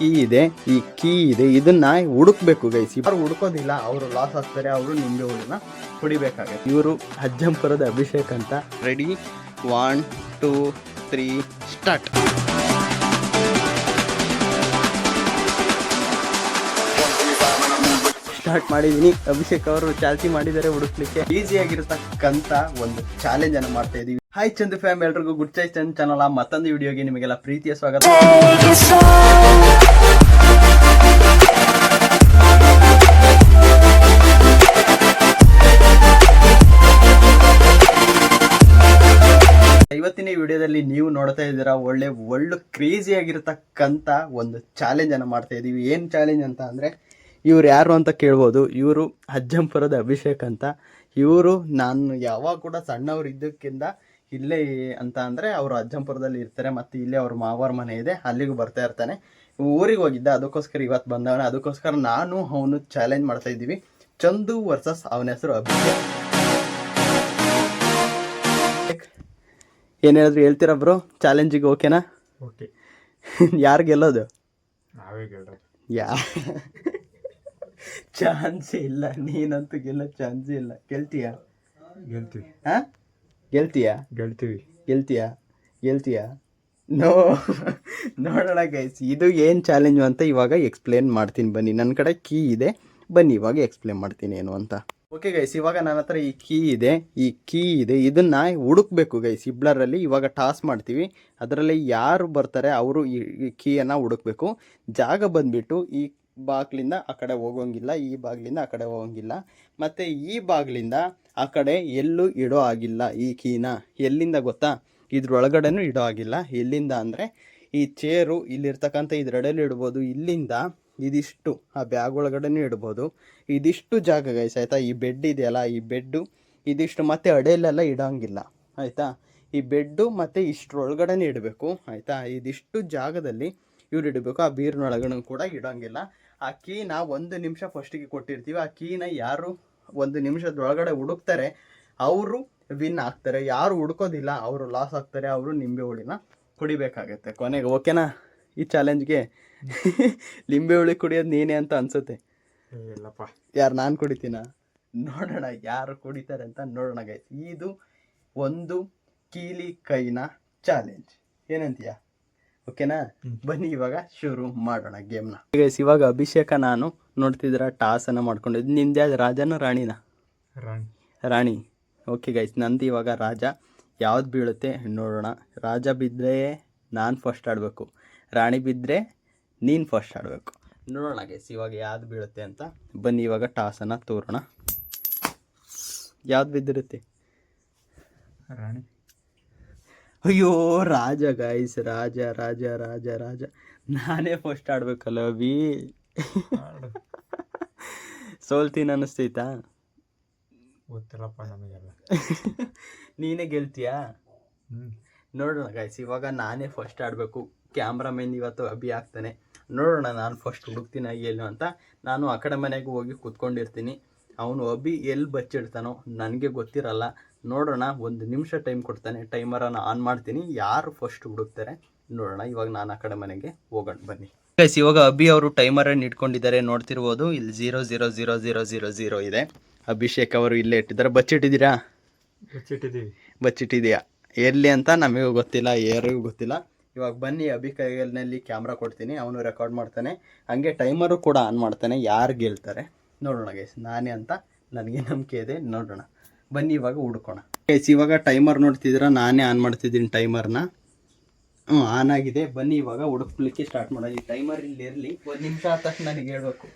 ಈ ಕೀ ಇದೆ ಇದನ್ನ ಹುಡುಕ್ಬೇಕು ಗೈಸ್. ಯಾರು ಹುಡುಕೋದಿಲ್ಲ ಅವರು ಲಾಸ್ ಆಗ್ತಾರೆ, ಅವರು ನಿಂಬೆ ಹುಳಿನ ಕುಡಿಬೇಕಾಗುತ್ತೆ. ಇವರು ಅಜ್ಜಂಪುರದ ಅಭಿಷೇಕ್ ಅಂತ. Ready 1 2 3 start. ಸ್ಟಾರ್ಟ್ ಮಾಡಿದೀನಿ. ಅಭಿಷೇಕ್ ಅವರು ಚಾಲ್ತಿ ಮಾಡಿದ್ದಾರೆ ಹುಡುಕ್ಲಿಕ್ಕೆ. ಈಸಿಯಾಗಿರತಕ್ಕಂತ ಒಂದು ಚಾಲೆಂಜ್ ಅನ್ನು ಮಾಡ್ತಾ ಇದೀವಿ. ಹಾಯ್ ಚಂದು ಫ್ಯಾಮ್, ಎಲ್ರಿಗೂ ಗುಡ್ ಚೈ ಚಂದ್ ಚಾನಲ್ ಮತ್ತೊಂದು ವಿಡಿಯೋಗೆ ನಿಮಗೆಲ್ಲ ಪ್ರೀತಿಯ ಸ್ವಾಗತ. ಇವತ್ತಿನ ವಿಡಿಯೋದಲ್ಲಿ ನೀವು ನೋಡ್ತಾ ಇದ್ದೀರಾ ಒಳ್ಳೆ ಕ್ರೇಜಿ ಆಗಿರತಕ್ಕಂತ ಒಂದು ಚಾಲೆಂಜ್ ಅನ್ನು ಮಾಡ್ತಾ ಇದೀವಿ. ಏನ್ ಚಾಲೆಂಜ್ ಅಂತ ಅಂದ್ರೆ, ಇವ್ರು ಯಾರು ಅಂತ ಕೇಳ್ಬೋದು. ಇವರು ಅಜ್ಜಂಪುರದ ಅಭಿಷೇಕ್ ಅಂತ. ಇವರು ನಾನು ಯಾವಾಗ ಕೂಡ ಸಣ್ಣವ್ರು ಇದ್ದಕ್ಕಿಂತ ಇಲ್ಲೇ ಅಂತ ಅಂದರೆ ಅವರು ಅಜ್ಜಂಪುರದಲ್ಲಿ ಇರ್ತಾರೆ, ಮತ್ತು ಇಲ್ಲೇ ಅವ್ರ ಮಾವರ ಮನೆ ಇದೆ, ಅಲ್ಲಿಗೂ ಬರ್ತಾ ಇರ್ತಾನೆ. ಊರಿಗೆ ಹೋಗಿದ್ದ, ಅದಕ್ಕೋಸ್ಕರ ಇವತ್ತು ಬಂದವನೇ. ಅದಕ್ಕೋಸ್ಕರ ನಾನು ಅವನು ಚಾಲೆಂಜ್ ಮಾಡ್ತಾ ಇದ್ದೀವಿ. ಚಂದು ವರ್ಸಸ್ ಅವನ ಹೆಸರು ಅಭಿಷೇಕ್. ಏನು ಹೇಳಿದ್ರು ಹೇಳ್ತೀರಾ ಬ್ರೋ? ಚಾಲೆಂಜಿಗೆ ಓಕೆನಾ? ಓಕೆ. ಯಾರು ಗೆಲ್ಲೋದು? ನಾವೇ ಗೆಲ್ಲೋದು. ಚಾನ್ಸೇ ಇಲ್ಲ, ನೀನಂತೂ ಗೆಲ್ಲೋ ಚಾನ್ಸೇ ಇಲ್ಲ. ಗೆಲ್ತೀಯಾ? ಗೆಲ್ತೀವಿ. ಹಾಂ, ಗೆಲ್ತೀಯಾ? ಗೆಲ್ತೀಯಾ? ನೋಡೋಣ ಗೈಸ್, ಇದು ಏನು ಚಾಲೆಂಜು ಅಂತ ಇವಾಗ ಎಕ್ಸ್ಪ್ಲೇನ್ ಮಾಡ್ತೀನಿ ಬನ್ನಿ. ನನ್ನ ಕಡೆ ಕೀ ಇದೆ, ಬನ್ನಿ ಇವಾಗ ಎಕ್ಸ್ಪ್ಲೇನ್ ಮಾಡ್ತೀನಿ ಏನು ಅಂತ. ಓಕೆ ಗೈಸ್, ಇವಾಗ ನನ್ನ ಹತ್ರ ಈ ಕೀ ಇದೆ ಇದನ್ನ ಹುಡುಕ್ಬೇಕು ಗೈಸ್. ಇಬ್ಲರಲ್ಲಿ ಇವಾಗ ಟಾಸ್ ಮಾಡ್ತೀವಿ, ಅದರಲ್ಲಿ ಯಾರು ಬರ್ತಾರೆ ಅವರು ಈ ಕೀಯನ್ನು ಹುಡುಕ್ಬೇಕು. ಜಾಗ ಬಂದ್ಬಿಟ್ಟು ಈ ಬಾಗಿಲಿಂದ ಆ ಕಡೆ ಹೋಗೋಂಗಿಲ್ಲ, ಈ ಬಾಗಿಲಿಂದ ಆ ಕಡೆ ಹೋಗೋಂಗಿಲ್ಲ, ಮತ್ತು ಈ ಬಾಗಿಲಿಂದ ಆ ಕಡೆ ಎಲ್ಲೂ ಇಡೋ ಆಗಿಲ್ಲ. ಈ ಕೀನ ಎಲ್ಲಿಂದ ಗೊತ್ತಾ? ಇದ್ರೊಳಗಡೆನೂ ಇಡೋ ಆಗಿಲ್ಲ. ಎಲ್ಲಿಂದ ಅಂದರೆ ಈ ಚೇರು ಇಲ್ಲಿರ್ತಕ್ಕಂಥ ಇದ್ರಡೆಯಲ್ಲಿ ಇಡ್ಬೋದು, ಇಲ್ಲಿಂದ ಇದಿಷ್ಟು ಆ ಬ್ಯಾಗ್ ಒಳಗಡೆನೂ ಇಡ್ಬೋದು. ಇದಿಷ್ಟು ಜಾಗ ಗೈಸ್, ಆಯಿತಾ? ಈ ಬೆಡ್ ಇದೆಯಲ್ಲ, ಈ ಬೆಡ್ಡು ಇದಿಷ್ಟು, ಮತ್ತು ಅಡೆಯಲ್ಲೆಲ್ಲ ಇಡೋಂಗಿಲ್ಲ, ಆಯಿತಾ? ಈ ಬೆಡ್ಡು ಮತ್ತು ಇಷ್ಟರೊಳಗಡೆನೇ ಇಡಬೇಕು, ಆಯಿತಾ? ಇದಿಷ್ಟು ಜಾಗದಲ್ಲಿ ಇವ್ರು ಇಡಬೇಕು. ಆ ಬೀರ್ನೊಳಗಡೆ ಕೂಡ ಇಡೋಂಗಿಲ್ಲ. ಆ ಕೀನ 1 ನಿಮಿಷ ಫಸ್ಟಿಗೆ ಕೊಟ್ಟಿರ್ತೀವಿ. ಆ ಕೀನ ಯಾರು 1 ನಿಮಿಷದೊಳಗಡೆ ಹುಡುಕ್ತಾರೆ ಅವರು ವಿನ್ ಆಗ್ತಾರೆ. ಯಾರು ಹುಡುಕೋದಿಲ್ಲ ಅವರು ಲಾಸ್ ಆಗ್ತಾರೆ, ಅವರು ನಿಂಬೆ ಹುಳಿನ ಕುಡಿಬೇಕಾಗತ್ತೆ ಕೊನೆಗೆ. ಓಕೆನಾ? ಈ ಚಾಲೆಂಜ್ಗೆ ಲಿಂಬೆ ಹುಳಿ ಕುಡಿಯೋದು ನೀನೇ ಅಂತ ಅನ್ಸುತ್ತೆ. ಇಲ್ಲಪ್ಪ. ಯಾರು? ನಾನು ಕುಡಿತೀನ? ನೋಡೋಣ ಯಾರು ಕುಡಿತಾರೆ ಅಂತ ನೋಡೋಣ ಗೈಸ್. ಇದು ಒಂದು ಕೀಲಿ ಕೈನ ಚಾಲೆಂಜ್, ಏನಂತೀಯ? ಓಕೆನಾ? ಬನ್ನಿ ಇವಾಗ ಶುರು ಮಾಡೋಣ ಗೇಮ್ನ ಗೈಸ್. ಇವಾಗ ಅಭಿಷೇಕ ನಾನು ನೋಡ್ತಿದ್ದೀರಾ ಟಾಸನ್ನು ಮಾಡ್ಕೊಂಡಿದ್ದು. ನಿಮ್ದು ಯಾವ್ದು, ರಾಜನ ರಾಣಿನ? ರಾಣಿ. ಓಕೆ ಗೈಸ್, ನಂದು ಇವಾಗ ರಾಜ. ಯಾವ್ದು ಬೀಳುತ್ತೆ ನೋಡೋಣ. ರಾಜ ಬಿದ್ದರೆ ನಾನು ಫಸ್ಟ್ ಆಡಬೇಕು, ರಾಣಿ ಬಿದ್ದರೆ ನೀನು ಫಸ್ಟ್ ಆಡಬೇಕು. ನೋಡೋಣ ಗೈಸ್ ಇವಾಗ ಯಾವ್ದು ಬೀಳುತ್ತೆ ಅಂತ. ಬನ್ನಿ ಇವಾಗ ಟಾಸನ್ನು ತೋರೋಣ. ಯಾವ್ದು ಬಿದ್ದಿರುತ್ತೆ? ರಾಣಿ. ಅಯ್ಯೋ, ರಾಜ ಗೈಸ್, ರಾಜ. ನಾನೇ ಫಸ್ಟ್ ಆಡ್ಬೇಕಲ್ಲ ಅಭಿ. ಸೋಲ್ತೀನಿ ಅನ್ನಿಸ್ತೈತಾ? ಗೊತ್ತಿಲ್ಲಪ್ಪ ನಮಗೆಲ್ಲ. ನೀನೇ ಗೆಲ್ತೀಯಾ? ನೋಡೋಣ ಗೈಸ್, ಇವಾಗ ನಾನೇ ಫಸ್ಟ್ ಆಡಬೇಕು. ಕ್ಯಾಮ್ರಾಮನ್ ಇವತ್ತು ಅಭಿ ಆಗ್ತಾನೆ. ನೋಡೋಣ ನಾನು ಫಸ್ಟ್ ಹುಡುಕ್ತೀನಿ ಏನು ಅಂತ. ನಾನು ಆ ಕಡೆ ಮನೆಗೆ ಹೋಗಿ ಕೂತ್ಕೊಂಡಿರ್ತೀನಿ. ಅವನು ಅಭಿ ಎಲ್ಲಿ ಬಚ್ಚಿಡ್ತಾನೋ ನನಗೆ ಗೊತ್ತಿರಲ್ಲ. ನೋಡೋಣ, 1 ನಿಮಿಷ ಟೈಮ್ ಕೊಡ್ತಾನೆ. ಟೈಮರನ್ನು ಆನ್ ಮಾಡ್ತೀನಿ, ಯಾರು ಫಸ್ಟ್ ಹುಡುಕ್ತಾರೆ ನೋಡೋಣ. ಇವಾಗ ನಾನು ಆ ಕಡೆ ಮನೆಗೆ ಹೋಗೋಣ ಬನ್ನಿ ಗೈಸ್. ಇವಾಗ ಅಭಿ ಅವರು ಟೈಮರನ್ನು ಇಟ್ಕೊಂಡಿದ್ದಾರೆ, ನೋಡ್ತಿರ್ಬೋದು. ಇಲ್ಲಿ 00000 ಇದೆ. ಅಭಿಷೇಕ್ ಅವರು ಇಲ್ಲೇ ಇಟ್ಟಿದ್ದಾರೆ. ಬಚ್ಚಿಟ್ಟಿದ್ದೀರಾ? ಬಚ್ಚಿಟ್ಟಿದೆಯಾ? ಎಲ್ಲಿ ಅಂತ ನಮಗೂ ಗೊತ್ತಿಲ್ಲ, ಯಾರಿಗೂ ಗೊತ್ತಿಲ್ಲ. ಇವಾಗ ಬನ್ನಿ, ಅಭಿ ಕೈಯಲ್ಲಿ ಕ್ಯಾಮ್ರಾ ಕೊಡ್ತೀನಿ, ಅವನು ರೆಕಾರ್ಡ್ ಮಾಡ್ತಾನೆ, ಹಂಗೆ ಟೈಮರು ಕೂಡ ಆನ್ ಮಾಡ್ತಾನೆ. ಯಾರು ಗೆಲ್ತಾರೆ ನೋಡೋಣ ಗೈಸ್. ನಾನೇ ಅಂತ ನನಗೆ ನಂಬಿಕೆ ಇದೆ, ನೋಡೋಣ ಬನ್ನಿ ಇವಾಗ ಹುಡ್ಕೋಣ ಗೈಸ್. ಇವಾಗ ಟೈಮರ್ ನೋಡ್ತಿದ್ದೀರಾ, ನಾನೇ ಆನ್ ಮಾಡ್ತಿದ್ದೀನಿ ಟೈಮರ್ನ. ಆನ್ ಆಗಿದೆ. ಬನ್ನಿ ಇವಾಗ ಹುಡುಕ್ಲಿಕ್ಕೆ ಸ್ಟಾರ್ಟ್ ಮಾಡೋಣ. ಈ ಟೈಮರ್ ಇಲ್ಲಿ ಇರಲಿ, 1 ನಿಮಿಷ ಆದ ತಕ್ಷಣ ನನಗೆ ಹೇಳ್ಬೇಕು.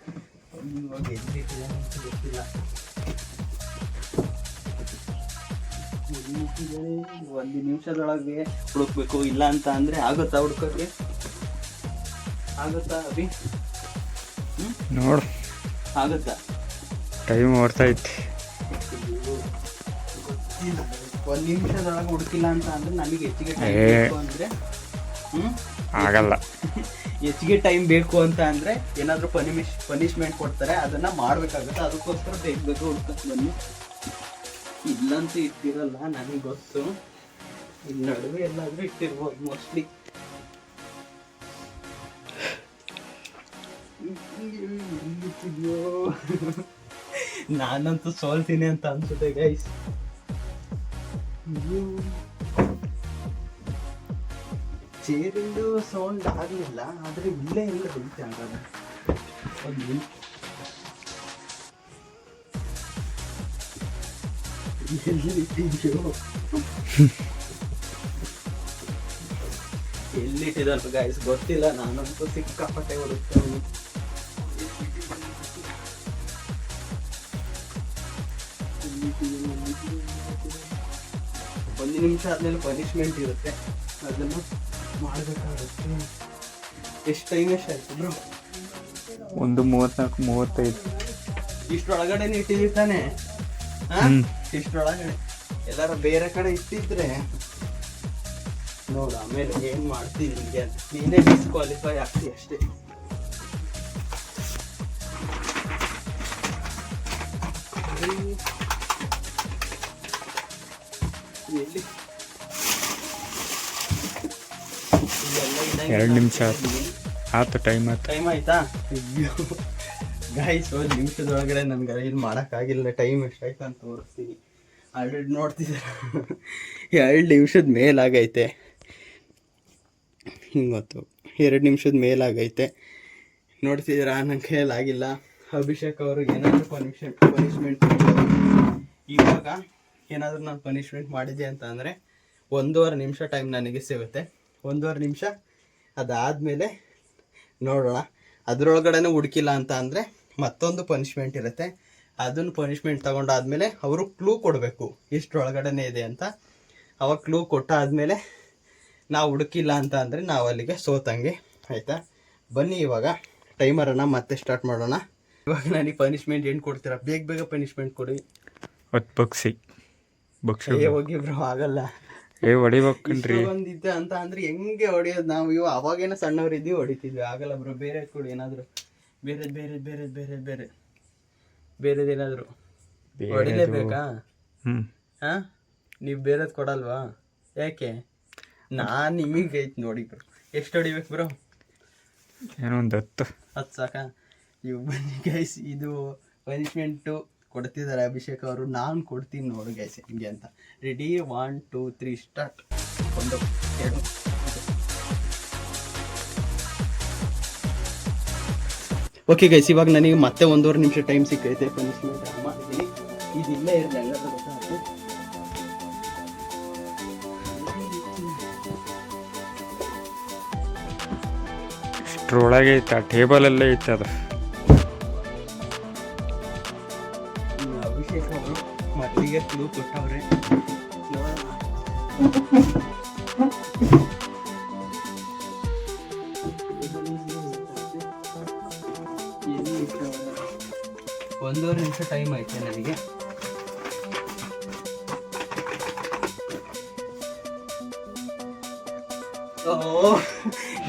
ಇವಾಗ ಎಲ್ಲಿಟ್ಟಿದೆ ಅಂತ ಗೊತ್ತಿಲ್ಲ. 1 ನಿಮಿಷದೊಳಗೆ ಹುಡುಕ್ಬೇಕು. ಇಲ್ಲ ಅಂತ ಅಂದರೆ ಆಗುತ್ತಾ ಹುಡ್ಕೋಕ್ಕೆ? ಆಗುತ್ತಾ ಅಭಿ? ನೋಡು, ಆಗುತ್ತಾ? ಟೈಮ್ ಓಡ್ತಾ ಇತ್ತು. 1 ನಿಮಿಷದೊಳಗೆ ಹುಡುಕಿಲ್ಲ ಅಂತ ಅಂದರೆ ನಮಗೆ ಹೆಚ್ಚಿಗೆ ಟೈಮ್ ಬೇಕು ಅಂದರೆ ಆಗಲ್ಲ. ಹೆಚ್ಚಿಗೆ ಟೈಮ್ ಬೇಕು ಅಂತ ಅಂದರೆ ಏನಾದರೂ ಪನಿಷ್ಮೆಂಟ್ ಕೊಡ್ತಾರೆ, ಅದನ್ನು ಮಾಡಬೇಕಾಗುತ್ತೆ. ಅದಕ್ಕೋಸ್ಕರ ಬೇಗ ಹುಡ್ಕೊಂಡು ಬನ್ನಿ. ಇಲ್ಲಂತೂ ಇಟ್ಟಿರಲ್ಲ, ನನಗೆ ಗೊತ್ತು. ಇಲ್ಲಿ ನಡುವೆ ಎಲ್ಲಾದರೂ ಇಟ್ಟಿರ್ಬೋದು ಮೋಸ್ಟ್ಲಿ. ಅಯ್ಯೋ ನಾನಂತೂ ಸೋಲ್ತೀನಿ ಅಂತ ಅನ್ಸುತ್ತೆ ಗೈಸ್. ಚೇರಿಂದು ಸೌಂಡ್ ಆಗಲಿಲ್ಲ, ಆದರೆ ಇಲ್ಲೇ ಎಲ್ಲ ಬೈತೆ ಆಗೋದು. ಒಂದು ಎಲ್ಲಿಟ್ಟಿದ್ದಾರೆ ಗೈಸ್ ಗೊತ್ತಿಲ್ಲ, ನಾನಂತೂ ಸಿಕ್ಕಾಪಟ್ಟೆ ಹೊಡುತ್ತೇನೆ. ಒಂದು ನಿಮಿಷ ಆದ್ಮೇಲೆ ಪನಿಷ್ಮೆಂಟ್ ಇರುತ್ತೆ, ಅದನ್ನು ಮಾಡಬೇಕಾಗುತ್ತೆ. ಎಷ್ಟು ಟೈಮ್ ಎಷ್ಟಾಯ್ತು ಬ್ರೋ? 1:34-35. ಇಷ್ಟೊಳಗಡೆ ಇಟ್ಟಿದ್ದೀವಿ ತಾನೆ? ಇಷ್ಟೊಳಗಡೆ ಎಲ್ಲಾರ ಬೇರೆ ಕಡೆ ಇಟ್ಟಿದ್ರೆ ನೋಡ ಆಮೇಲೆ ಏನ್ ಮಾಡ್ತೀನಿ ನಿಮಗೆ ಅಂತ. ನೀನೇ ಡಿಸ್ಕ್ವಾಲಿಫೈ ಆಗ್ತಿ ಅಷ್ಟೇ. ಎಲ್ಲಿ 2 ನಿಮಿಷ ಆಯ್ತು. ಟೈಮ್ ಆಯ್ತಾ? ಅಯ್ಯೋ ಗಾಯ್ಸ್, 1 ನಿಮಿಷದೊಳಗಡೆ ನನ್ಗೆ ಇಲ್ಲಿ ಮಾಡೋಕ್ಕಾಗಿಲ್ಲ. ಟೈಮ್ ಎಷ್ಟಾಯ್ತು ಅಂತ ತೋರಿಸ್ತೀನಿ. ಆಲ್ರೆಡಿ ನೋಡ್ತಿದ್ದಾರೆ 2 ನಿಮಿಷದ ಮೇಲಾಗೈತೆ. ಹಿಂಗೊತ್ತು 2 ನಿಮಿಷದ ಮೇಲಾಗೈತೆ. ನೋಡ್ತಿದ್ದೀರಾ, ನನ್ನ ಕೈಯಲ್ಲಾಗಿಲ್ಲ. ಅಭಿಷೇಕ್ ಅವರು ಏನಾದರೂ ಪನಿಷ್ಮೆಂಟ್ ಇವಾಗ ಏನಾದರೂ ನಾನು ಪನಿಷ್ಮೆಂಟ್ ಮಾಡಿದೆ ಅಂತ ಅಂದರೆ 1.5 ನಿಮಿಷ ಟೈಮ್ ನನಗೆ ಸಿಗುತ್ತೆ. 1.5 ನಿಮಿಷ ಅದಾದಮೇಲೆ ನೋಡೋಣ. ಅದರೊಳಗಡೆ ಹುಡುಕಿಲ್ಲ ಅಂತ ಅಂದರೆ ಮತ್ತೊಂದು ಪನಿಷ್ಮೆಂಟ್ ಇರುತ್ತೆ. ಅದನ್ನು ಪನಿಷ್ಮೆಂಟ್ ತೊಗೊಂಡಾದ್ಮೇಲೆ ಅವರು ಕ್ಲೂ ಕೊಡಬೇಕು ಇಷ್ಟರೊಳಗಡೆ ಇದೆ ಅಂತ. ಅವಾಗ ಕ್ಲೂ ಕೊಟ್ಟಾದಮೇಲೆ ನಾವು ಹುಡುಕಿಲ್ಲ ಅಂತ ಅಂದರೆ ನಾವು ಅಲ್ಲಿಗೆ ಸೋತಂಗೆ. ಆಯಿತಾ? ಬನ್ನಿ ಇವಾಗ ಟೈಮರನ್ನು ಮತ್ತೆ ಸ್ಟಾರ್ಟ್ ಮಾಡೋಣ. ಇವಾಗ ನನಗೆ ಪನಿಷ್ಮೆಂಟ್ ಏನು ಕೊಡ್ತೀರಾ? ಬೇಗ ಬೇಗ ಪನಿಷ್ಮೆಂಟ್ ಕೊಡಿ. 10 ಬಗ್ಸಿ ಹೋಗಿ ಬ್ರೋ, ಆಗಲ್ಲ. ಹೊಡಿಬೇಕನ್ರಿ ಬಂದಿದ್ದೆ ಅಂತ ಅಂದರೆ ಹೆಂಗೆ ಹೊಡಿಯೋದು ನಾವು? ಅವಾಗೇನೋ ಸಣ್ಣವರಿದ್ದೀವಿ, ಹೊಡಿತಿದ್ವಿ. ಆಗಲ್ಲ ಬ್ರೋ, ಬೇರೆ ಕೊಡಿ ಏನಾದರೂ. ಬೇರೆದೇನಾದರೂ ಹೊಡಿಲೇಬೇಕಾ? ಹಾಂ, ನೀವು ಬೇರೆದು ಕೊಡಲ್ವಾ? ಯಾಕೆ? ನಾನು ನಿಮಗೆ ಐತೆ ನೋಡಿ ಬ್ರೋ. ಎಷ್ಟು ಹೊಡಿಬೇಕು ಬ್ರೋ? ಏನೋ ಒಂದು 10 ಸಾಕಾ? ಇವು ಬನ್ನಿ ಗೈಸ್, ಇದು ಪನಿಷ್ಮೆಂಟು ಕೊಡ್ತಿದ್ದಾರೆ ಅಭಿಷೇಕ್ ಅವರು. ನಾನು ಕೊಡ್ತೀನಿ ನೋಡಿ ಗೈಸ್ ಹಿಂಗೆ ಅಂತ. ರೆಡಿ? 1 2 3 ಸ್ಟಾರ್ಟ್. 1 2. ಓಕೆ ಗೈಸ್, ಇವಾಗ ನನಗೆ ಮತ್ತೆ 1.5 ನಿಮಿಷ ಟೈಮ್ ಸಿಕ್ಕೈತೆ. ಪನಿಷ್ಮೆಂಟ್ ಮಾಡಿದ್ದೀನಿ. ಇದು ಇಲ್ಲೇ ಇರಲಿ, ಹಂಗಾದ್ರೆ ಗೊತ್ತಾಗ್ತದೆ. ಇಷ್ಟರೊಳಗೆ ಐತೆ, ಆ ಟೇಬಲಲ್ಲೇ ಐತೆ ಅದು. ಅಭಿಷೇಕ್ ಅವರು ಮೊದಲಿಗೆ ಕ್ಲೂ ಕೊಟ್ಟವ್ರೆ. ಒಂದೂವರೆ ನಿಮಿಷ ಟೈಮ್ ಐತೆ ನನಗೆ.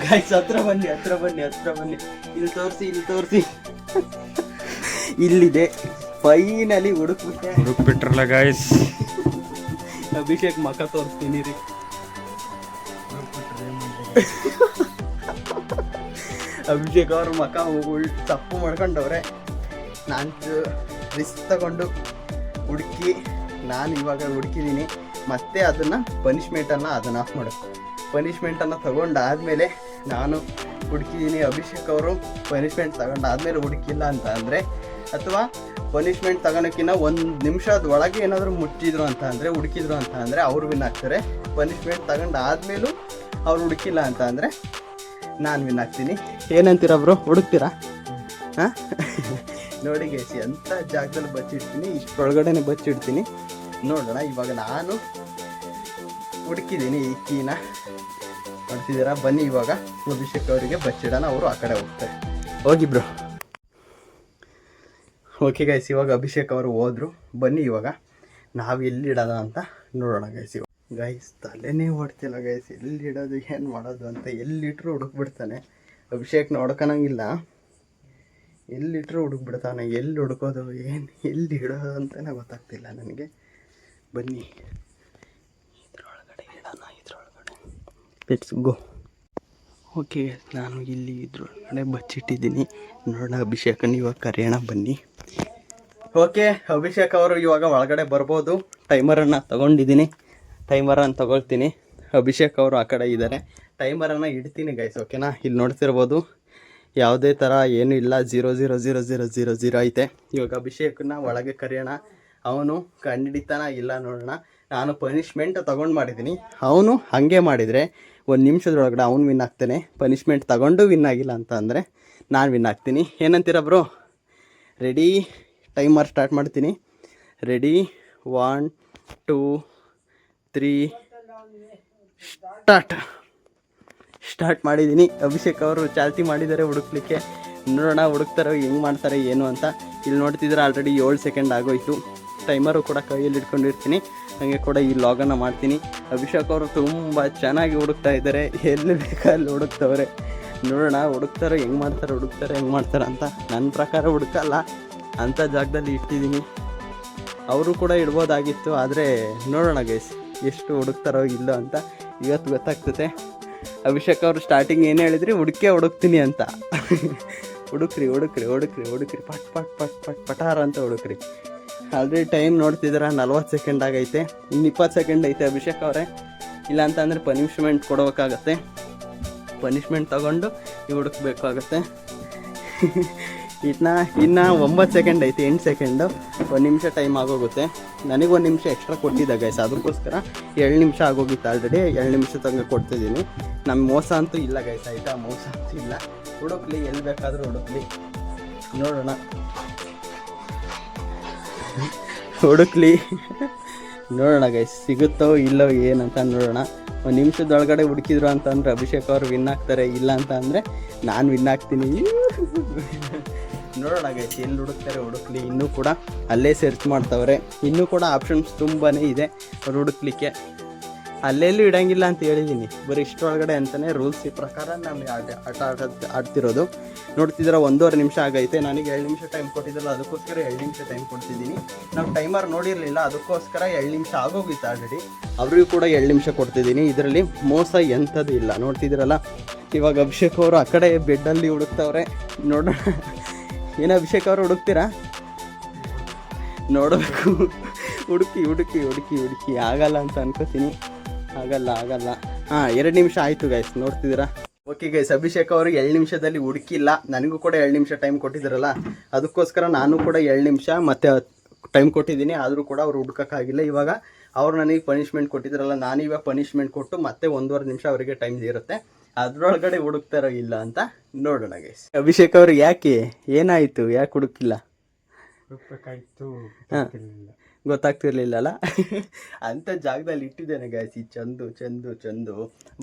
ಗೈಸ್, ಹತ್ರ ಬನ್ನಿ. ಇಲ್ಲಿ ತೋರಿಸಿ. ಇಲ್ಲಿದೆ. Finally ಹುಡುಕ್ಬಿಟ್ರಲ್ಲ guys. ಅಭಿಷೇಕ್ ಮಕ ತೋರಿಸ್ತೀನಿ ರೀ. ಅಭಿಷೇಕ್ ಅವ್ರ ಮಕ ತಪ್ಪು ಮಾಡ್ಕೊಂಡವ್ರೆ. ನಾನು ರಿಸ್ಕ್ ತಗೊಂಡು ಹುಡುಕಿ, ನಾನು ಇವಾಗ ಹುಡುಕಿದ್ದೀನಿ. ಮತ್ತೆ ಅದನ್ನು ಪನಿಷ್ಮೆಂಟನ್ನು ಆಫ್ ಮಾಡಬೇಕು. ಪನಿಷ್ಮೆಂಟನ್ನು ತಗೊಂಡಾದಮೇಲೆ ನಾನು ಹುಡುಕಿದ್ದೀನಿ. ಅಭಿಷೇಕ್ ಅವರು ಪನಿಷ್ಮೆಂಟ್ ತಗೊಂಡಾದ್ಮೇಲೆ ಹುಡುಕಿಲ್ಲ ಅಂತ ಅಂದರೆ, ಅಥವಾ ಪನಿಷ್ಮೆಂಟ್ ತಗೊಳಕ್ಕಿಂತ 1 ನಿಮಿಷದ ಒಳಗೆ ಏನಾದರೂ ಹುಡುಕಿದ್ರು ಅಂತ ಅಂದರೆ ಅವ್ರು ವಿನ್ ಆಗ್ತಾರೆ. ಪನಿಷ್ಮೆಂಟ್ ತಗೊಂಡಾದ್ಮೇಲೂ ಅವ್ರು ಹುಡುಕಿಲ್ಲ ಅಂತ ಅಂದರೆ ನಾನು ವಿನ್ ಆಗ್ತೀನಿ. ಏನಂತೀರ ಬ್ರೋ? ಹುಡುಕ್ತೀರಾ? ಹಾಂ, ನೋಡಿ ಗೈಸ್, ಎಂಥ ಜಾಗದಲ್ಲಿ ಬಚ್ಚಿಡ್ತೀನಿ, ಇಷ್ಟರೊಳಗಡೆ ಬಚ್ಚಿಡ್ತೀನಿ. ನೋಡೋಣ. ಇವಾಗ ನಾನು ಹುಡುಕಿದ್ದೀನಿ ಈ ಕೀನ. ನೋಡ್ತಿದ್ದೀರಾ? ಬನ್ನಿ ಇವಾಗ ಅಭಿಷೇಕ್ ಅವರಿಗೆ ಬಚ್ಚಿಡೋಣ. ಅವರು ಆ ಕಡೆ ಹೋಗ್ತಾರೆ. ಹೋಗಿ ಬ್ರೋ. ಓಕೆ ಗೈಸ್, ಇವಾಗ ಅಭಿಷೇಕ್ ಅವರು ಹೋದ್ರು. ಬನ್ನಿ ಇವಾಗ ನಾವು ಎಲ್ಲಿಡೋಣ ಅಂತ ನೋಡೋಣ ಗೈಸ್. ಗೈಸ್, ತಲೆನೇ ಓಡ್ತಿಲ್ಲ ಗೈಸ್, ಎಲ್ಲಿಡೋದು, ಏನು ಮಾಡೋದು ಅಂತ. ಎಲ್ಲಿಟ್ರು ಹುಡುಕ್ಬಿಡ್ತಾನೆ ಅಭಿಷೇಕ್. ನೋಡ್ಕೊಳಂಗಿಲ್ಲ, ಎಲ್ಲಿಟ್ರು ಹುಡುಕ್ಬಿಡ್ತಾನೆ. ಎಲ್ಲಿ ಹುಡುಕೋದು, ಏನು ಎಲ್ಲಿ ಇಡೋದು ಅಂತಲೇ ಗೊತ್ತಾಗ್ತಿಲ್ಲ ನನಗೆ. ಬನ್ನಿ ಇದ್ರೊಳಗಡೆ ಇಡೋಣ. Let's go. ಓಕೆ ನಾನು ಇಲ್ಲಿ ಇದ್ರೊಳಗಡೆ ಬಚ್ಚಿಟ್ಟಿದ್ದೀನಿ. ನೋಡೋಣ ಅಭಿಷೇಕನ ಇವಾಗ ಕರೆಯೋಣ ಬನ್ನಿ. ಓಕೆ ಅಭಿಷೇಕ್ ಅವರು ಇವಾಗ ಒಳಗಡೆ ಬರ್ಬೋದು. ಟೈಮರನ್ನು ತೊಗೊಂಡಿದ್ದೀನಿ, ಟೈಮರನ್ನು ತೊಗೊಳ್ತೀನಿ. ಅಭಿಷೇಕ್ ಅವರು ಆ ಕಡೆ ಇದ್ದಾರೆ. ಟೈಮರನ್ನು ಇಡ್ತೀನಿ ಗೈಸ್, ಓಕೆನಾ. ಇಲ್ಲಿ ನೋಡ್ತಿರ್ಬೋದು ಯಾವುದೇ ಥರ ಏನೂ ಇಲ್ಲ, 0 ಐತೆ. ಇವಾಗ ಅಭಿಷೇಕನ ಒಳಗೆ ಕರೆಯೋಣ. ಅವನು ಕಂಡಿಡಿತಾನ ಇಲ್ಲ ನೋಡೋಣ. ನಾನು ಪನಿಷ್ಮೆಂಟ್ ತೊಗೊಂಡು ಮಾಡಿದ್ದೀನಿ, ಅವನು ಹಾಗೆ ಮಾಡಿದರೆ 1 ನಿಮಿಷದೊಳಗಡೆ ಅವ್ನು ವಿನ್ ಆಗ್ತಾನೆ. ಪನಿಷ್ಮೆಂಟ್ ತಗೊಂಡು ವಿನ್ ಆಗಿಲ್ಲ ಅಂತ ಅಂದರೆ ನಾನು ವಿನ್ ಆಗ್ತೀನಿ. ಏನಂತೀರ ಬ್ರೋ? ರೆಡಿ? ಟೈಮರ್ ಸ್ಟಾರ್ಟ್ ಮಾಡ್ತೀನಿ. ರೆಡಿ 1 2 3 ಸ್ಟಾರ್ಟ್ ಮಾಡಿದ್ದೀನಿ. ಅಭಿಷೇಕ್ ಅವರು ಚಾಲ್ತಿ ಮಾಡಿದ್ದಾರೆ ಹುಡುಕ್ಲಿಕ್ಕೆ. ನೋಡೋಣ ಹುಡುಕ್ತಾರೋ ಹೆಂಗೆ ಮಾಡ್ತಾರೆ ಏನು ಅಂತ. ಇಲ್ಲಿ ನೋಡ್ತಿದ್ರೆ ಆಲ್ರೆಡಿ 7 ಸೆಕೆಂಡ್ ಆಗೋಯ್ತು. ಟೈಮರು ಕೂಡ ಕೈಯಲ್ಲಿ ಇಟ್ಕೊಂಡಿರ್ತೀನಿ, ಹಾಗೆ ಕೂಡ ಈ ಲಾಗನ್ನು ಮಾಡ್ತೀನಿ. ಅಭಿಷೇಕ್ ಅವರು ತುಂಬ ಚೆನ್ನಾಗಿ ಹುಡುಕ್ತಾ ಇದ್ದಾರೆ, ಎಲ್ಲಿ ಬೇಕಲ್ಲಿ ಹುಡುಕ್ತವ್ರೆ. ನೋಡೋಣ ಹುಡುಕ್ತಾರೋ ಹೆಂಗೆ ಮಾಡ್ತಾರೆ ಅಂತ. ನನ್ನ ಪ್ರಕಾರ ಹುಡುಕಲ್ಲ, ಅಂಥ ಜಾಗದಲ್ಲಿ ಇಟ್ಟಿದ್ದೀನಿ. ಅವರು ಕೂಡ ಇಡ್ಬೋದಾಗಿತ್ತು, ಆದರೆ ನೋಡೋಣ ಗೈಸ್ ಎಷ್ಟು ಹುಡುಕ್ತಾರೋ ಇಲ್ಲೋ ಅಂತ ಇವತ್ತು ಗೊತ್ತಾಗ್ತದೆ. ಅಭಿಷೇಕ್ ಅವರು ಸ್ಟಾರ್ಟಿಂಗ್ ಏನು ಹೇಳಿದ್ರಿ, ಹುಡುಕ್ತೀನಿ ಅಂತ. ಹುಡುಕ್ರಿ ಪಟ್ ಪಟ್ ಪಟ್ ಪಟ್ ಪಟಾರ ಅಂತ ಹುಡುಕ್ರಿ. ಆಲ್ರೆಡಿ ಟೈಮ್ ನೋಡ್ತಿದ್ದೀರಾ 40 ಸೆಕೆಂಡ್ ಆಗೈತೆ. ಇನ್ನು 20 ಸೆಕೆಂಡ್ ಐತೆ ಅಭಿಷೇಕ್ ಅವರೇ. ಇಲ್ಲ ಅಂತ ಅಂದರೆ ಪನಿಷ್ಮೆಂಟ್ ಕೊಡಬೇಕಾಗತ್ತೆ. ಪನಿಷ್ಮೆಂಟ್ ತಗೊಂಡು ನೀವು ಹುಡುಕ್ಬೇಕಾಗತ್ತೆ. ಇನ್ನು 9 ಸೆಕೆಂಡ್ ಐತೆ, 8 ಸೆಕೆಂಡು. 1 ನಿಮಿಷ ಟೈಮ್ ಆಗೋಗುತ್ತೆ. ನನಗೆ 1 ನಿಮಿಷ ಎಕ್ಸ್ಟ್ರಾ ಕೊಟ್ಟಿದ್ದ ಗೈಸ್, ಅದಕ್ಕೋಸ್ಕರ 7 ನಿಮಿಷ ಆಗೋಗಿತ್ತು ಆಲ್ರೆಡಿ. 7 ನಿಮಿಷ ತನಕ ಕೊಡ್ತಿದ್ದೀನಿ. ನಮ್ಮ ಮೋಸ ಅಂತೂ ಇಲ್ಲ ಗೈಸ್, ಆಯಿತಾ? ಮೋಸ ಅಂತೂ ಇಲ್ಲ. ಹುಡುಕ್ಲಿ, ಎಲ್ಲಿ ಬೇಕಾದರೂ ಹುಡುಕ್ಲಿ. ನೋಡೋಣ ನೋಡೋಣ ಗೈಸ್ ಸಿಗುತ್ತೋ ಇಲ್ಲೋ ಏನಂತ ನೋಡೋಣ. 1 ನಿಮಿಷದೊಳಗಡೆ ಹುಡುಕಿದ್ರು ಅಂತಂದರೆ ಅಭಿಷೇಕ್ ಅವರು ವಿನ್ ಆಗ್ತಾರೆ. ಇಲ್ಲ ಅಂತ ಅಂದರೆ ನಾನು ವಿನ್ ಆಗ್ತೀನಿ. ನೋಡೋಣ ಗೈಸ್ ಎಲ್ಲಿ ಹುಡುಕ್ಲಿ. ಇನ್ನೂ ಕೂಡ ಅಲ್ಲೇ ಸರ್ಚ್ ಮಾಡ್ತವ್ರೆ. ಇನ್ನೂ ಕೂಡ ಆಪ್ಷನ್ಸ್ ತುಂಬಾ ಇದೆ ಅವ್ರು ಹುಡುಕ್ಲಿಕ್ಕೆ. ಅಲ್ಲೆಲ್ಲೂ ಇಡಂಗಿಲ್ಲ ಅಂತ ಹೇಳಿದ್ದೀನಿ, ಬರೀ ಇಷ್ಟರೊಳಗಡೆ ಅಂತಲೇ ರೂಲ್ಸ್ ಪ್ರಕಾರ ನಾನು ಆಟ ಆಡ್ತಿರೋದು. ನೋಡ್ತಿದ್ರೆ 1.5 ನಿಮಿಷ ಆಗೈತೆ. ನನಗೆ 7 ನಿಮಿಷ ಟೈಮ್ ಕೊಟ್ಟಿದ್ದಲ್ಲ, ಅದಕ್ಕೋಸ್ಕರ 7 ನಿಮಿಷ ಟೈಮ್ ಕೊಡ್ತಿದ್ದೀನಿ. ನಾವು ಟೈಮರ್ ನೋಡಿರಲಿಲ್ಲ, ಅದಕ್ಕೋಸ್ಕರ 7 ನಿಮಿಷ ಆಗೋಗಿತ್ತು ಆಲ್ರೆಡಿ. ಅವ್ರಿಗೂ ಕೂಡ 7 ನಿಮಿಷ ಕೊಡ್ತಿದ್ದೀನಿ. ಇದರಲ್ಲಿ ಮೋಸ ಎಂಥದ್ದು ಇಲ್ಲ. ನೋಡ್ತಿದ್ದೀರಲ್ಲ, ಇವಾಗ ಅಭಿಷೇಕ್ ಅವರು ಆ ಕಡೆ ಬೆಡ್ಡಲ್ಲಿ ಹುಡುಕ್ತವ್ರೆ. ನೋಡೋಣ, ಏನು ಅಭಿಷೇಕ್ ಅವರು ಹುಡುಕ್ತೀರಾ? ನೋಡಬೇಕು. ಹುಡುಕಿ ಆಗಲ್ಲ ಅಂತ ಅನ್ಕೋತೀನಿ. ಆಗಲ್ಲ. ಹಾಂ, 2 ನಿಮಿಷ ಆಯಿತು ಗೈಸ್, ನೋಡ್ತಿದ್ದೀರಾ? ಓಕೆ ಗೈಸ್, ಅಭಿಷೇಕ್ ಅವರು 7 ನಿಮಿಷದಲ್ಲಿ ಹುಡುಕಿಲ್ಲ. ನನಗೂ ಕೂಡ 7 ನಿಮಿಷ ಟೈಮ್ ಕೊಟ್ಟಿದ್ದಾರಲ್ಲ, ಅದಕ್ಕೋಸ್ಕರ ನಾನು ಕೂಡ 7 ನಿಮಿಷ ಮತ್ತೆ ಟೈಮ್ ಕೊಟ್ಟಿದ್ದೀನಿ. ಆದರೂ ಕೂಡ ಅವ್ರು ಹುಡುಕೋಕ್ಕಾಗಿಲ್ಲ. ಇವಾಗ ಅವ್ರು ನನಗೆ ಪನಿಷ್ಮೆಂಟ್ ಕೊಟ್ಟಿದ್ದಾರಲ್ಲ, ನಾನೀವಾಗ ಪನಿಷ್ಮೆಂಟ್ ಕೊಟ್ಟು ಮತ್ತೆ 1.5 ನಿಮಿಷ ಅವರಿಗೆ ಟೈಮ್ ಇರುತ್ತೆ. ಅದರೊಳಗಡೆ ಹುಡುಕ್ತಾರೋ ಇಲ್ಲ ಅಂತ ನೋಡೋಣ ಗೈಸ್. ಅಭಿಷೇಕ್ ಅವರು ಯಾಕೆ ಏನಾಯಿತು? ಯಾಕೆ ಹುಡುಕಿಲ್ಲ? ಗೊತ್ತಾಗ್ತಿರ್ಲಿಲ್ಲಲ್ಲ. ಅಂಥ ಜಾಗದಲ್ಲಿ ಇಟ್ಟಿದ್ದೇನೆ ಗೈಸ್. ಈ ಚಂದು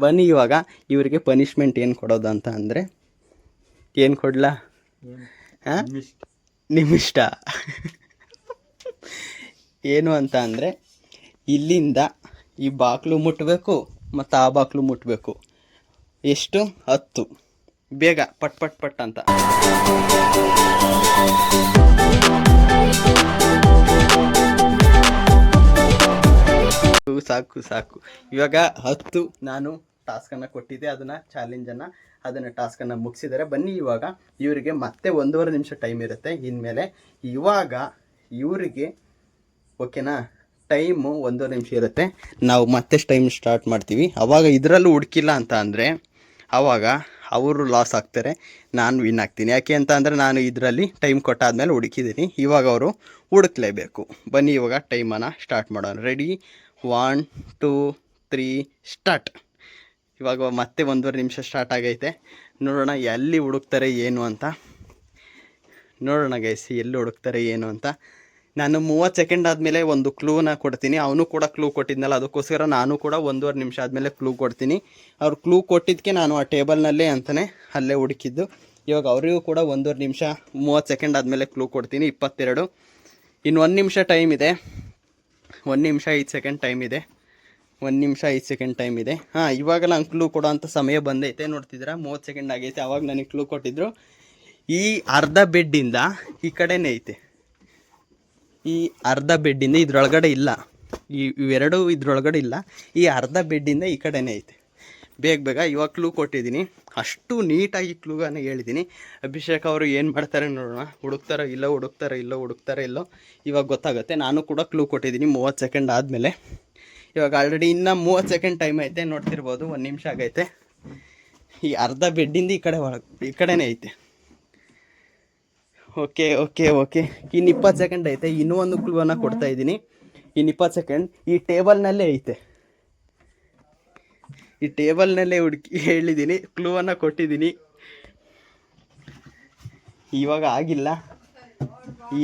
ಬನ್ನಿ. ಇವಾಗ ಇವರಿಗೆ ಪನಿಷ್ಮೆಂಟ್ ಏನು ಕೊಡೋದು ಅಂತ ಅಂದರೆ, ಏನು ಕೊಡ್ಲಾ? ಹಾಂ, ನಿಮ್ಮಿಷ್ಟ. ಏನು ಅಂತ ಅಂದರೆ, ಇಲ್ಲಿಂದ ಈ ಬಾಗಿಲು ಮುಟ್ಟಬೇಕು ಮತ್ತು ಆ ಬಾಗಿಲು ಮುಟ್ಟಬೇಕು. ಎಷ್ಟು? 10. ಬೇಗ ಪಟ್ ಅಂತ. ಸಾಕು. ಇವಾಗ 10 ನಾನು ಟಾಸ್ಕನ್ನು ಕೊಟ್ಟಿದ್ದೆ, ಅದನ್ನು ಟಾಸ್ಕನ್ನು ಮುಗಿಸಿದ್ದಾರೆ. ಬನ್ನಿ, ಇವಾಗ ಇವರಿಗೆ ಮತ್ತೆ 1.5 ನಿಮಿಷ ಟೈಮ್ ಇರುತ್ತೆ ಇನ್ಮೇಲೆ. ಇವಾಗ ಇವರಿಗೆ ಓಕೆನಾ, ಟೈಮು 1.5 ನಿಮಿಷ ಇರುತ್ತೆ. ನಾವು ಮತ್ತೆ ಟೈಮ್ ಸ್ಟಾರ್ಟ್ ಮಾಡ್ತೀವಿ. ಆವಾಗ ಇದರಲ್ಲೂ ಹುಡುಕಿಲ್ಲ ಅಂತ ಅಂದರೆ ಆವಾಗ ಅವರು ಲಾಸ್ ಆಗ್ತಾರೆ, ನಾನು ವಿನ್ ಆಗ್ತೀನಿ. ಯಾಕೆ ಅಂತ ಅಂದರೆ ನಾನು ಇದರಲ್ಲಿ ಟೈಮ್ ಕೊಟ್ಟಾದ್ಮೇಲೆ ಹುಡುಕಿದ್ದೀನಿ. ಇವಾಗ ಅವರು ಹುಡುಕ್ಲೇಬೇಕು. ಬನ್ನಿ, ಇವಾಗ ಟೈಮನ್ನು ಸ್ಟಾರ್ಟ್ ಮಾಡೋಣ. Ready 1 2 3 start. ಇವಾಗ ಮತ್ತೆ 1.5 ನಿಮಿಷ ಸ್ಟಾರ್ಟ್ ಆಗೈತೆ. ನೋಡೋಣ ಎಲ್ಲಿ ಹುಡುಕ್ತಾರೆ ಏನು ಅಂತ. ನೋಡೋಣ ಗೈಸ್ ಎಲ್ಲಿ ಹುಡುಕ್ತಾರೆ ಏನು ಅಂತ. ನಾನು 30 ಸೆಕೆಂಡ್ ಆದಮೇಲೆ ಒಂದು ಕ್ಲೂನ ಕೊಡ್ತೀನಿ. ಅವನು ಕೂಡ ಕ್ಲೂ ಕೊಟ್ಟಿದ್ನಲ್ಲ, ಅದಕ್ಕೋಸ್ಕರ ನಾನು ಕೂಡ 1.5 ನಿಮಿಷ ಆದಮೇಲೆ ಕ್ಲೂ ಕೊಡ್ತೀನಿ. ಅವ್ರು ಕ್ಲೂ ಕೊಟ್ಟಿದ್ದಕ್ಕೆ ನಾನು ಆ ಟೇಬಲ್ನಲ್ಲೇ ಅಂತಲೇ ಅಲ್ಲೇ ಹುಡುಕಿದ್ದು. ಇವಾಗ ಅವರಿಗೂ ಕೂಡ 1.5 ನಿಮಿಷ 30 ಸೆಕೆಂಡ್ ಆದಮೇಲೆ ಕ್ಲೂ ಕೊಡ್ತೀನಿ. 22. ಇನ್ನು 1 ನಿಮಿಷ ಟೈಮ್ ಇದೆ. 1 ನಿಮಿಷ 5 ಸೆಕೆಂಡ್ ಟೈಮ್ ಇದೆ. 1 ನಿಮಿಷ 5 ಸೆಕೆಂಡ್ ಟೈಮ್ ಇದೆ. ಹಾಂ, ಇವಾಗ ನಾನು ಕ್ಲೂ ಕೊಡೋ ಅಂಥ ಸಮಯ ಬಂದೈತೆ. ನೋಡ್ತಿದ್ದೀರಾ, 30 ಸೆಕೆಂಡ್ ಆಗೈತೆ. ಆವಾಗ ನನಗೆ ಕ್ಲೂ ಕೊಟ್ಟಿದ್ರು. ಈ ಅರ್ಧ ಬೆಡ್ಡಿಂದ ಈ ಕಡೆನೇ ಐತೆ. ಈ ಅರ್ಧ ಬೆಡ್ಡಿಂದ ಇದ್ರೊಳಗಡೆ ಇಲ್ಲ, ಇವೆರಡು ಇದ್ರೊಳಗಡೆ ಇಲ್ಲ. ಈ ಅರ್ಧ ಬೆಡ್ಡಿಂದ ಈ ಕಡೆನೇ ಐತೆ. ಬೇಗ ಬೇಗ ಇವಾಗ ಕ್ಲೂ ಕೊಟ್ಟಿದ್ದೀನಿ, ಅಷ್ಟು ನೀಟಾಗಿ ಕ್ಲೂಗಾನೆ ಹೇಳಿದ್ದೀನಿ. ಅಭಿಷೇಕ್ ಅವರು ಏನು ಮಾಡ್ತಾರೆ ನೋಡೋಣ, ಹುಡುಕ್ತಾರೋ ಇಲ್ಲೋ ಇವಾಗ ಗೊತ್ತಾಗುತ್ತೆ. ನಾನು ಕೂಡ ಕ್ಲೂ ಕೊಟ್ಟಿದ್ದೀನಿ 30 ಸೆಕೆಂಡ್ ಆದಮೇಲೆ. ಇವಾಗ ಆಲ್ರೆಡಿ ಇನ್ನೂ 30 ಸೆಕೆಂಡ್ ಟೈಮ್ ಐತೆ, ನೋಡ್ತಿರ್ಬೋದು 1 ನಿಮಿಷ ಆಗೈತೆ. ಈ ಅರ್ಧ ಬೆಡ್ಡಿಂದ ಈ ಕಡೆನೇ ಐತೆ. ಓಕೆ ಇನ್ನು 20 ಸೆಕೆಂಡ್ ಐತೆ. ಇನ್ನೂ ಒಂದು ಕ್ಲೂವನ್ನು ಕೊಡ್ತಾ ಇದ್ದೀನಿ. ಇನ್ನು 20 ಸೆಕೆಂಡ್ ಈ ಟೇಬಲ್ನಲ್ಲೇ ಐತೆ. ಈ ಟೇಬಲ್ನಲ್ಲೇ ಹುಡುಕಿ ಹೇಳಿದ್ದೀನಿ, ಕ್ಲೂವನ್ನು ಕೊಟ್ಟಿದ್ದೀನಿ. ಇವಾಗ ಆಗಿಲ್ಲ,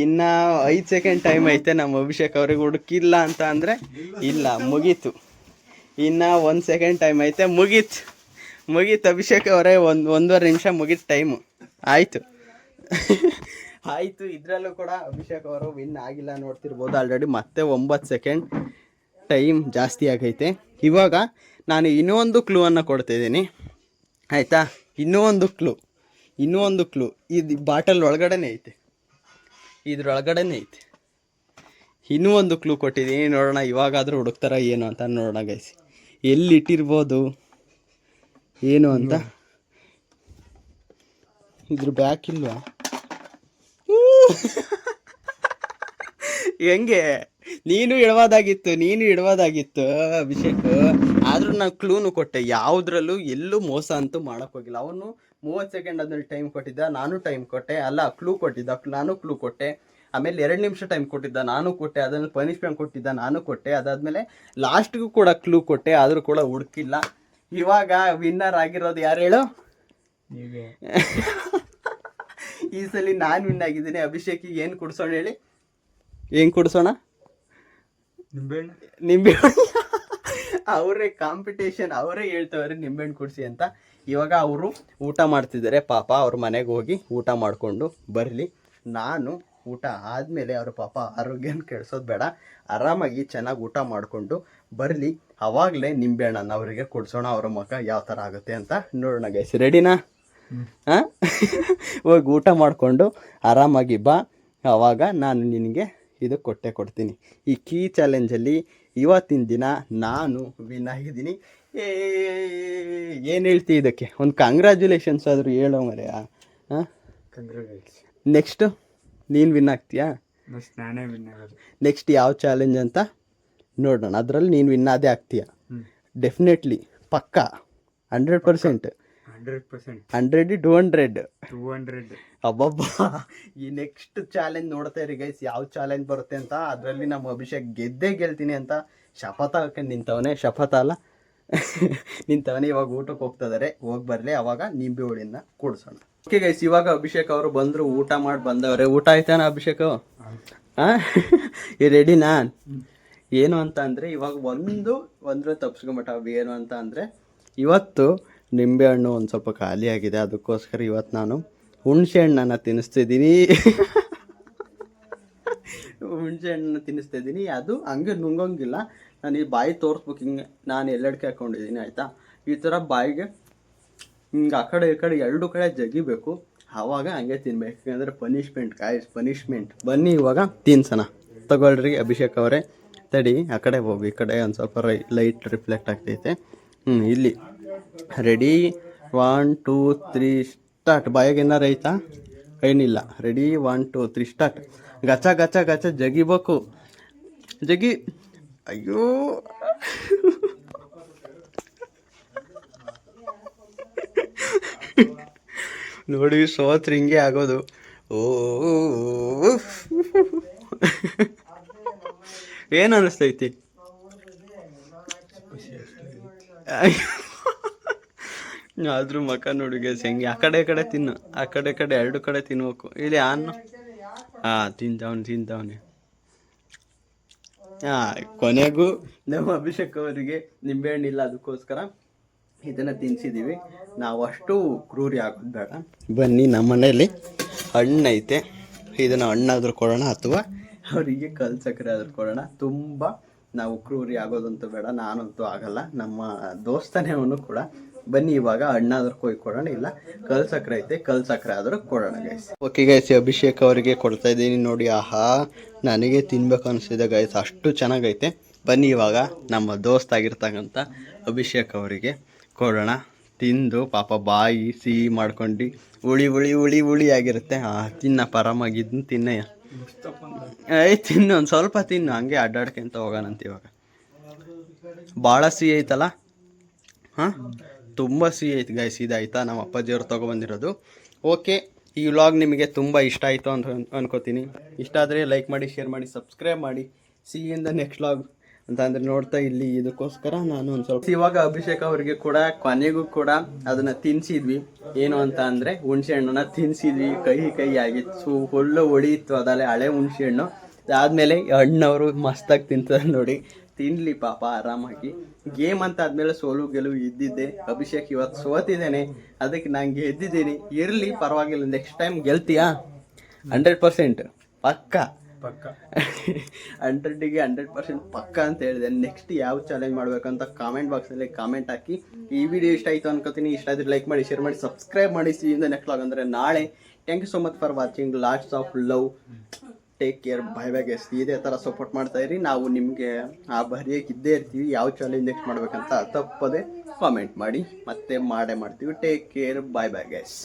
ಇನ್ನು 5 ಸೆಕೆಂಡ್ ಟೈಮ್ ಐತೆ. ನಮ್ಮ ಅಭಿಷೇಕ್ ಅವ್ರಿಗೆ ಹುಡುಕಿಲ್ಲ ಅಂತ ಅಂದರೆ ಇಲ್ಲ, ಮುಗೀತು. ಇನ್ನು 1 ಸೆಕೆಂಡ್ ಟೈಮ್ ಐತೆ, ಮುಗೀತು ಅಭಿಷೇಕ್ ಅವರೇ. 1.5 ನಿಮಿಷ ಮುಗೀತು ಟೈಮು. ಆಯಿತು. ಇದರಲ್ಲೂ ಕೂಡ ಅಭಿಷೇಕ್ ಅವರು ವಿನ್ ಆಗಿಲ್ಲ, ನೋಡ್ತಿರ್ಬೋದು. ಆಲ್ರೆಡಿ ಮತ್ತೆ 9 ಸೆಕೆಂಡ್ ಟೈಮ್ ಜಾಸ್ತಿ ಆಗೈತೆ. ಇವಾಗ ನಾನು ಇನ್ನೊಂದು ಕ್ಲೂವನ್ನು ಕೊಡ್ತಾಯಿದ್ದೀನಿ, ಆಯಿತಾ? ಇನ್ನೂ ಒಂದು ಕ್ಲೂ. ಇದು ಬಾಟಲ್ ಒಳಗಡೆನೇ ಐತೆ, ಇದ್ರೊಳಗಡೆನೇ ಐತೆ. ಇನ್ನೂ ಒಂದು ಕ್ಲೂ ಕೊಟ್ಟಿದ್ದೀನಿ, ನೋಡೋಣ ಇವಾಗಾದರೂ ಹುಡುಕ್ತಾರ ಏನು ಅಂತ ನೋಡೋಣ ಗೈಸ್. ಎಲ್ಲಿಟ್ಟಿರ್ಬೋದು ಏನು ಅಂತ. ಇದ್ರ ಬ್ಯಾಕ್ ಇಲ್ವಾ? ಹೆಂಗೆ ನೀನು ಇಡವಾದಾಗಿತ್ತು ಅಭಿಷೇಕ್. ಆದರೂ ನಾನು ಕ್ಲೂನು ಕೊಟ್ಟೆ, ಯಾವುದ್ರಲ್ಲೂ ಎಲ್ಲೂ ಮೋಸ ಅಂತೂ ಮಾಡೋಕ್ಕೋಗಿಲ್ಲ. ಅವನು 30 ಸೆಕೆಂಡ್ ಅದ್ರಲ್ಲಿ ಟೈಮ್ ಕೊಟ್ಟಿದ್ದ, ನಾನು ಟೈಮ್ ಕೊಟ್ಟೆ. ಅಲ್ಲ, ಕ್ಲೂ ಕೊಟ್ಟಿದ್ದ, ನಾನು ಕ್ಲೂ ಕೊಟ್ಟೆ. ಆಮೇಲೆ 2 ನಿಮಿಷ ಟೈಮ್ ಕೊಟ್ಟಿದ್ದ, ನಾನು ಕೊಟ್ಟೆ. ಅದ್ರಲ್ಲಿ ಪನಿಷ್ಮೆಂಟ್ ಕೊಟ್ಟಿದ್ದ, ನಾನು ಕೊಟ್ಟೆ. ಅದಾದಮೇಲೆ ಲಾಸ್ಟ್ಗೂ ಕೂಡ ಕ್ಲೂ ಕೊಟ್ಟೆ, ಆದರೂ ಕೂಡ ಹುಡುಕಿಲ್ಲ. ಇವಾಗ ವಿನ್ನರ್ ಆಗಿರೋದು ಯಾರು ಹೇಳು? ಈ ಸಲ ನಾನು ವಿನ್ ಆಗಿದ್ದೀನಿ. ಅಭಿಷೇಕಿಗೆ ಏನು ಕುಡಿಸೋಣ ಹೇಳಿ? ಏನು ಕುಡಿಸೋಣ? ನಿಂಬೆಹಣ್ಣು. ಅವರೇ ಕಾಂಪಿಟೇಷನ್, ಅವರೇ ಹೇಳ್ತವ್ರೆ ನಿಂಬೆಹಣ್ಣು ಕುಡಿಸಿ ಅಂತ. ಇವಾಗ ಅವರು ಊಟ ಮಾಡ್ತಿದ್ದಾರೆ ಪಾಪ. ಅವ್ರ ಮನೆಗೆ ಹೋಗಿ ಊಟ ಮಾಡಿಕೊಂಡು ಬರಲಿ. ನಾನು ಊಟ ಆದಮೇಲೆ ಅವ್ರ ಪಾಪ ಆರೋಗ್ಯನ ಕೆಡಿಸೋದು ಬೇಡ, ಆರಾಮಾಗಿ ಚೆನ್ನಾಗಿ ಊಟ ಮಾಡಿಕೊಂಡು ಬರಲಿ. ಅವಾಗಲೇ ನಿಂಬೆಹಣ್ಣನ್ನು ಅವರಿಗೆ ಕೊಡಿಸೋಣ. ಅವ್ರ ಮುಖ ಯಾವ ಥರ ಆಗುತ್ತೆ ಅಂತ ನೋಡೋಣ ಗೈಸ್. ರೆಡಿನಾ? ಹಾಂ, ಹೋಗಿ ಊಟ ಮಾಡಿಕೊಂಡು ಆರಾಮಾಗಿ ಬಾ. ಆವಾಗ ನಾನು ನಿನಗೆ ಇದು ಕೊಡ್ತೀನಿ. ಈ ಕೀ ಚಾಲೆಂಜಲ್ಲಿ ಇವತ್ತಿನ ದಿನ ನಾನು ವಿನ್ ಆಗಿದ್ದೀನಿ. ಏನು ಹೇಳ್ತಿ ಇದಕ್ಕೆ? ಒಂದು ಕಂಗ್ರ್ಯಾಚುಲೇಷನ್ಸ್ ಆದರೂ ಹೇಳೋ ಮರೆಯ. ಹಾಂ, ನೆಕ್ಸ್ಟು ನೀನು ವಿನ್ ಆಗ್ತೀಯಾ? ನಾನೇ ವಿನ್ ಆಗೋದು. ನೆಕ್ಸ್ಟ್ ಯಾವ ಚಾಲೆಂಜ್ ಅಂತ ನೋಡೋಣ. ಅದರಲ್ಲಿ ನೀನು ವಿನ್ ಆದೇ ಆಗ್ತೀಯ ಡೆಫಿನೆಟ್ಲಿ, ಪಕ್ಕಾ 100%. 100 200 ಅಬ್ಬಬ್ಬಾ. ಈ ನೆಕ್ಸ್ಟ್ ಚಾಲೆಂಜ್ ನೋಡ್ತಾ ಇರಿ ಗೈಸ್, ಯಾವ ಚಾಲೆಂಜ್ ಬರುತ್ತೆ ಅಂತ. ಅದರಲ್ಲಿ ನಮ್ಮ ಅಭಿಷೇಕ್ ಗೆಲ್ತೀನಿ ಅಂತ ಶಪಥ ಹಾಕೊಂಡು ನಿಂತವನೇ. ಇವಾಗ ಊಟಕ್ಕೆ ಹೋಗ್ತಿದ್ದಾರೆ, ಹೋಗಿ ಬರಲಿ. ಅವಾಗ ನಿಂಬೆ ಹುಳಿನ ಕೂಡಿಸೋಣ. ಓಕೆ ಗೈಸ್, ಇವಾಗ ಅಭಿಷೇಕ್ ಅವರು ಬಂದರು, ಊಟ ಮಾಡಿ ಬಂದವ್ರೆ. ಊಟ ಆಯ್ತಾನ ಅಭಿಷೇಕ್? ಹಾಂ, ರೆಡಿನಾ? ಏನು ಅಂತ ಅಂದರೆ ಇವಾಗ ಒಂದು ತಪ್ಪಿಸ್ಕೊಂಬಿಟ್ಟ. ಏನು ಅಂತ ಅಂದರೆ ಇವತ್ತು ನಿಂಬೆಹಣ್ಣು ಒಂದು ಸ್ವಲ್ಪ ಖಾಲಿ ಆಗಿದೆ, ಅದಕ್ಕೋಸ್ಕರ ಇವತ್ತು ನಾನು ಹುಣಸೆ ಹಣ್ಣನ್ನು ತಿನ್ನಿಸ್ತಿದ್ದೀನಿ. ಅದು ಹಂಗೆ ನುಂಗೋಂಗಿಲ್ಲ. ನಾನು ಈ ಬಾಯಿ ತೋರಿಸ್ಬೇಕು, ಹಿಂಗೆ ನಾನು ಎಲ್ಲೆಡ್ಕೆ ಹಾಕ್ಕೊಂಡಿದ್ದೀನಿ, ಆಯಿತಾ? ಈ ಥರ ಬಾಯಿಗೆ ಹಿಂಗೆ ಆ ಕಡೆ ಈ ಕಡೆ 2 ಕಡೆ ಜಗಿಬೇಕು, ಆವಾಗ ಹಂಗೆ ತಿನ್ಬೇಕು. ಯಾಕಂದರೆ ಪನಿಷ್ಮೆಂಟ್. ಬನ್ನಿ ಇವಾಗ ತಿನ್ಸೋಣ. ತಗೊಳ್ರಿ ಅಭಿಷೇಕ್ ಅವರೇ. ತಡಿ, ಆ ಕಡೆ ಹೋಗಿ, ಈ ಕಡೆ ಒಂದು ಸ್ವಲ್ಪ ಲೈಟ್ ರಿಫ್ಲೆಕ್ಟ್ ಆಗ್ತೈತೆ. ಇಲ್ಲಿ ರೆಡಿ, 1 2 3 ಸ್ಟಾರ್ಟ್. ಬಾಯಾಗ ಏನಾರು ಐತಾ? ಏನಿಲ್ಲ. Ready, 1 2 3 start. ಗಚ ಜಗಿಬೇಕು. ಅಯ್ಯೋ, ನೋಡಿ ಸೋತ್ರಿ ಹಿಂಗೆ ಆಗೋದು. ಓ, ಏನು ಅನ್ನಿಸ್ತೈತಿ? ಆದ್ರೂ ಮಕ್ಕ ನೋಡಿ ಗೈಸ್ ಹೆಂಗೆ. ಆ ಕಡೆ ತಿನ್ನು, ಆ ಕಡೆ 2 ಕಡೆ ತಿನ್ಬೇಕು. ಇಲ್ಲಿ ಅನ್ನ ತಿಂತವನೆ. ಕೊನೆಗೂ ನಮ್ಮ ಅಭಿಷೇಕ್ ಅವರಿಗೆ ನಿಂಬೆಹಣ್ಣಿಲ್ಲ, ಅದಕ್ಕೋಸ್ಕರ ಇದನ್ನು ತಿನ್ನಿಸಿದ್ದೀವಿ. ನಾವು ಅಷ್ಟು ಕ್ರೂರಿ ಆಗೋದು ಬೇಡ. ಬನ್ನಿ, ನಮ್ಮ ಮನೇಲಿ ಹಣ್ಣೈತೆ, ಇದನ್ನು ಹಣ್ಣಾದರೂ ಕೊಡೋಣ ಅಥವಾ ಅವರಿಗೆ ಕಲ್ಲು ಸಕ್ಕರೆ ಆದರೂ ಕೊಡೋಣ. ತುಂಬ ನಾವು ಕ್ರೂರಿ ಆಗೋದಂತೂ ಬೇಡ, ನಾನಂತೂ ಆಗಲ್ಲ, ನಮ್ಮ ದೋಸ್ತನೇ ಅವನು ಕೂಡ. ಬನ್ನಿ ಇವಾಗ ಹಣ್ಣಾದ್ರೂ ಕೊಡೋಣ, ಇಲ್ಲ ಕಲ್ಲು ಸಕ್ಕರೆ ಐತೆ, ಕಲ್ಲು ಸಕ್ಕರೆ ಆದರೂ ಕೊಡೋಣ ಗೈಸ್. ಓಕೆ ಗೈಸ್, ಅಭಿಷೇಕ್ ಅವರಿಗೆ ಕೊಡ್ತಾ ಇದ್ದೀನಿ ನೋಡಿ. ಆಹಾ, ನನಗೆ ತಿನ್ಬೇಕು ಅನಿಸಿದೆ ಗೈಸ್, ಅಷ್ಟು ಚೆನ್ನಾಗೈತೆ. ಬನ್ನಿ ಇವಾಗ ನಮ್ಮ ದೋಸ್ತ್ ಆಗಿರ್ತಕ್ಕಂಥ ಅಭಿಷೇಕ್ ಅವರಿಗೆ ಕೊಡೋಣ. ತಿಂದು ಪಾಪ ಬಾಯಿ ಸಿಹಿ ಮಾಡ್ಕೊಂಡು ಹುಳಿ ಆಗಿರುತ್ತೆ. ತಿನ್ನಪ್ಪ ಆರಾಮಾಗಿದ್ದು ತಿನ್ನಯ್ಯ. ತಿನ್ನು, ಒಂದು ಸ್ವಲ್ಪ ತಿನ್ನು, ಹಂಗೆ ಅಡ್ಡಾಡ್ಕೊಂತ ಹೋಗೋಣಂತ. ಇವಾಗ ಭಾಳ ಸಿಹಿ ಐತಲ್ಲ. ಹಾಂ, ತುಂಬ ಸಿಹಿ ಐತೆ ಗೈಸ್. ಇದಾಯ್ತಾ ನಮ್ಮ ಅಪ್ಪಾಜಿಯವ್ರು ತೊಗೊಬಂದಿರೋದು. ಓಕೆ, ಈ ವ್ಲಾಗ್ ನಿಮಗೆ ತುಂಬ ಇಷ್ಟ ಆಯಿತು ಅಂತ ಅನ್ಕೋತೀನಿ. ಇಷ್ಟ ಆದರೆ ಲೈಕ್ ಮಾಡಿ, ಶೇರ್ ಮಾಡಿ, ಸಬ್ಸ್ಕ್ರೈಬ್ ಮಾಡಿ. C in the next vlog ಅಂತ ಅಂದರೆ ನೋಡ್ತಾ ಇಲ್ಲಿ. ಇದಕ್ಕೋಸ್ಕರ ನಾನು ಒಂದು ಸ್ವಲ್ಪ ಇವಾಗ ಅಭಿಷೇಕ್ ಅವರಿಗೆ ಕೂಡ ಕೊನೆಗೂ ಕೂಡ ಅದನ್ನು ತಿನ್ನಿಸಿದ್ವಿ. ಏನು ಅಂತ ಅಂದರೆ ಹುಣಸೆ ಹಣ್ಣನ್ನ ತಿನ್ನಿಸಿದ್ವಿ. ಕೈ ಆಗಿತ್ತು, ಫುಲ್ಲು ಹೊಡಿಯಿತ್ತು ಅದಲ್ಲೇ ಹಳೆ ಹುಣಸೆ ಹಣ್ಣು. ಅದಾದಮೇಲೆ ಹಣ್ಣವರು ಮಸ್ತಾಗಿ ತಿಂತಾರೆ ನೋಡಿ. ತಿನ್ನಲಿ ಪಾಪ ಆರಾಮಾಗಿ. ಗೇಮ್ ಅಂತ ಆದಮೇಲೆ ಸೋಲು ಗೆಲುವು ಇದ್ದಿದ್ದೆ. ಅಭಿಷೇಕ್ ಇವತ್ತು ಸೋತಿದ್ದೇನೆ, ಅದಕ್ಕೆ ನಾನು ಗೆದ್ದಿದ್ದೀನಿ. ಇರಲಿ, ಪರವಾಗಿಲ್ಲ. Next time ಗೆಲ್ತೀಯಾ? 100% ಪಕ್ಕ 100ಗೆ 100% ಪಕ್ಕ ಅಂತ ಹೇಳಿದೆ. ನೆಕ್ಸ್ಟ್ ಯಾವ ಚಾಲೆಂಜ್ ಮಾಡಬೇಕಂತ ಕಾಮೆಂಟ್ ಬಾಕ್ಸಲ್ಲಿ ಕಾಮೆಂಟ್ ಹಾಕಿ. ಈ ವಿಡಿಯೋ ಇಷ್ಟ ಆಯಿತು ಅನ್ಕೋತೀನಿ. ಇಷ್ಟ ಆದರೆ ಲೈಕ್ ಮಾಡಿ, ಶೇರ್ ಮಾಡಿ, ಸಬ್ಸ್ಕ್ರೈಬ್ ಮಾಡಿ. ಸಿ ಇಂದ ನೆಕ್ಸ್ಟ್ ವ್ಲಾಗ್ ಅಂದರೆ ನಾಳೆ. Thank you so much for watching. Lots of love. Take care. Bye bye guys. ಇದೇ ಥರ ಸಪೋರ್ಟ್ ಮಾಡ್ತಾ ಇರಿ. ನಾವು ನಿಮಗೆ ಆ ಬರಿಯಕ್ಕೆ ಇದ್ದೇ ಇರ್ತೀವಿ. ಯಾವ ಚಾಲೆಂಜ್ ನೆಕ್ಸ್ಟ್ ಮಾಡಬೇಕಂತ ತಪ್ಪದೆ ಕಾಮೆಂಟ್ ಮಾಡಿ. ಮತ್ತೆ ಮಾಡೇ ಮಾಡ್ತೀವಿ. Take care. Bye bye guys.